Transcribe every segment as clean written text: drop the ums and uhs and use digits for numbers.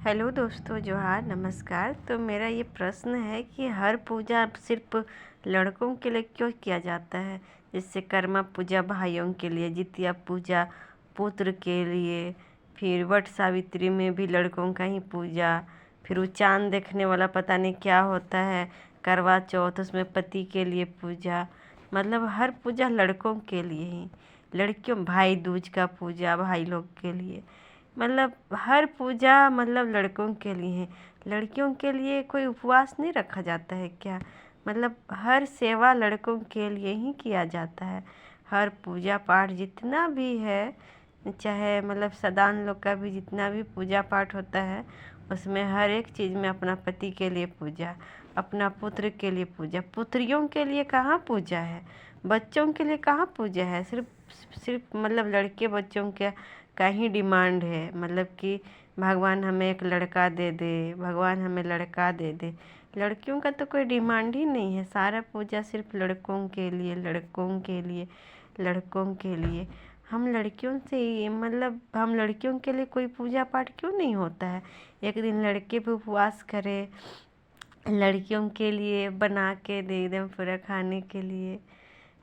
Hello दोस्तों, जोहार, नमस्कार। तो मेरा ये प्रश्न है कि हर पूजा सिर्फ लड़कों के लिए क्यों किया जाता है। जैसे कर्मा पूजा भाइयों के लिए, जितिया पूजा पुत्र के लिए, फिर वट सावित्री में भी लड़कों का ही पूजा, फिर वो चांद देखने वाला पता नहीं क्या होता है, करवा चौथ, उसमें पति के लिए पूजा। मतलब हर पूजा लड़कों के लिए ही। लड़कियों भाई दूज का पूजा भाई लोग के लिए। मतलब हर पूजा मतलब लड़कों के लिए है। लड़कियों के लिए कोई उपवास नहीं रखा जाता है क्या। मतलब हर सेवा लड़कों के लिए ही किया जाता है। हर पूजा पाठ जितना भी है, चाहे मतलब सदान लोग का भी जितना भी पूजा पाठ होता है, उसमें हर एक चीज़ में अपना पति के लिए पूजा, अपना पुत्र के लिए पूजा। पुत्रियों के लिए कहाँ पूजा है, बच्चों के लिए कहाँ पूजा है। सिर्फ सिर्फ मतलब लड़के बच्चों के का ही डिमांड है। मतलब कि भगवान हमें एक लड़का दे दे, भगवान हमें लड़का दे दे। लड़कियों का तो कोई डिमांड ही नहीं है। सारा पूजा सिर्फ लड़कों के लिए, लड़कों के लिए, लड़कों के लिए। हम लड़कियों से ही मतलब हम लड़कियों के लिए कोई पूजा पाठ क्यों नहीं होता है। एक दिन लड़के भी उपवास करें, लड़कियों के लिए बना के दे दें पूरा खाने के लिए।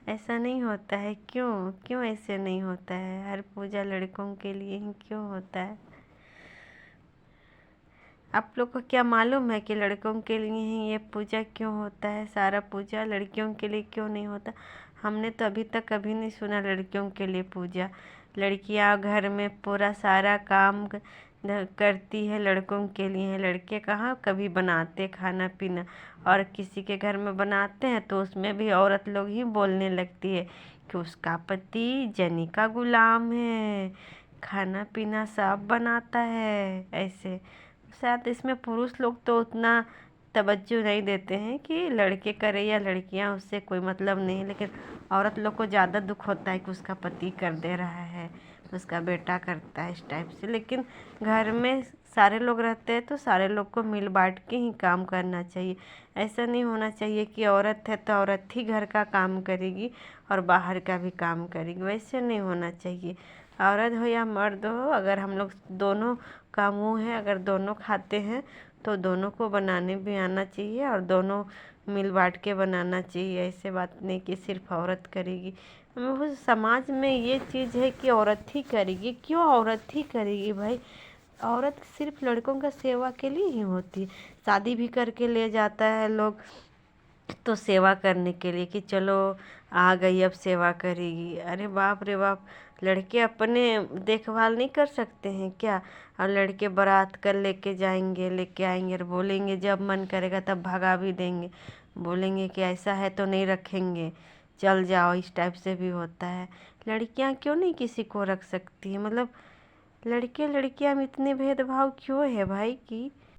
ऐसा नहीं होता है। क्यों क्यों ऐसे नहीं होता है। हर पूजा लड़कों के लिए ही क्यों होता है। आप लोग को क्या मालूम है कि लड़कों के लिए ही ये पूजा क्यों होता है। सारा पूजा लड़कियों के लिए क्यों नहीं होता। हमने तो अभी तक कभी नहीं सुना लड़कियों के लिए पूजा। लड़कियां घर में पूरा सारा काम करती है, लड़कों के लिए है। लड़के कहाँ कभी बनाते खाना पीना, और किसी के घर में बनाते हैं तो उसमें भी औरत लोग ही बोलने लगती है कि उसका पति जनी का गुलाम है, खाना पीना सब बनाता है। ऐसे शायद इसमें पुरुष लोग तो उतना तवज्जो नहीं देते हैं कि लड़के करे या लड़कियां, उससे कोई मतलब नहीं। लेकिन औरत लोग को ज़्यादा दुख होता है कि उसका पति कर दे रहा है, उसका बेटा करता है, इस टाइप से। लेकिन घर में सारे लोग रहते हैं तो सारे लोग को मिल बांट के ही काम करना चाहिए। ऐसा नहीं होना चाहिए कि औरत है तो औरत ही घर का काम करेगी और बाहर का भी काम करेगी। वैसे नहीं होना चाहिए। औरत हो या मर्द हो, अगर हम लोग दोनों का मुँह है, अगर दोनों खाते हैं तो दोनों को बनाने भी आना चाहिए और दोनों मिल बांट के बनाना चाहिए। ऐसे बात नहीं कि सिर्फ औरत करेगी। वो समाज में ये चीज़ है कि औरत ही करेगी। क्यों औरत ही करेगी भाई। औरत सिर्फ लड़कों का सेवा के लिए ही होती है। शादी भी करके ले जाता है लोग तो सेवा करने के लिए कि चलो आ गई अब सेवा करेगी। अरे बाप रे बाप। लड़के अपने देखभाल नहीं कर सकते हैं क्या। और लड़के बारात कर लेके जाएंगे, लेके आएंगे और बोलेंगे जब मन करेगा तब भगा भी देंगे। बोलेंगे कि ऐसा है तो नहीं रखेंगे, चल जाओ। इस टाइप से भी होता है। लड़कियां क्यों नहीं किसी को रख सकती है। मतलब लड़के लड़कियां में इतने भेदभाव क्यों है भाई कि